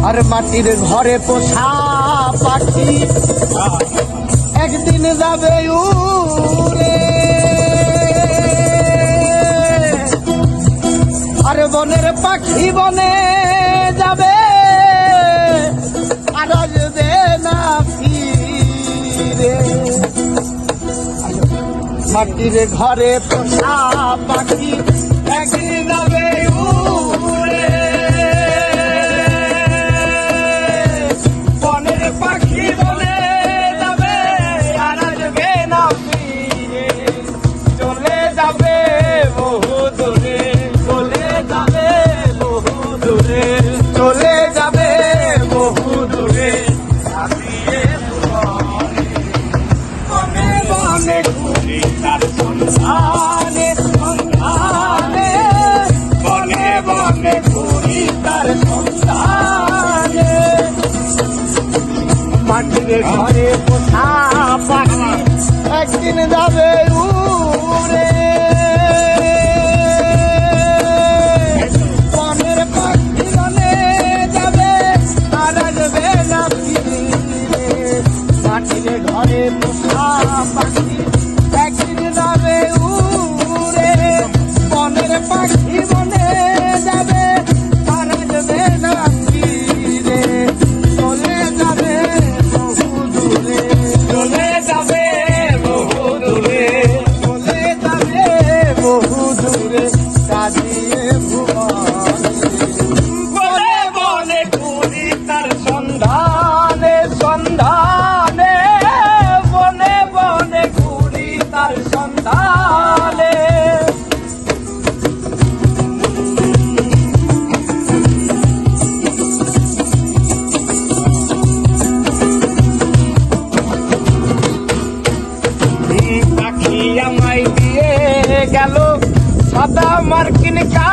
আর মাটির ঘরে পোষা পাখি একদিন যাবে উড়ে, আর বনের পাখি বনে যাবে আর আসবে না ফিরে। মাটির ঘরে পোষা পাখি একদিন যাবে উড়ে, বনের পাখি বনে যাবে আর আসবে না ফিরে। চলে যাবে বহু দূরে, চলে যাবে বহু দূরে, চলে যাবে বহু দূরে। বনে বনে ঘুরি তার সন্ধানে, সন্ধানে, বনে বনে ঘুরি তার সন্ধানে। মাটির ঘরে পোষা পাখি একদিন যাবে উড়ে, বনের পাখি বনে যাবে আর আসবে না ফিরে। মাটির ঘরে পোষা পাখি একদিন যাবে উড়ে, বনের পাখি বনে যাবে আর আসবে না ফিরে। চলে যাবে বহু দূরে, চলে যাবে বহু দূরে, চলে যাবে বহু দূরে কাঁদিয়ে ভুবনে। বনে বনে ঘুরি তার সন্ধানে, সন্ধানে, বনে বনে ঘুরি তার সন্ধানে। পাখি আমায় দিয়ে গেল সাদা মার্কিন কা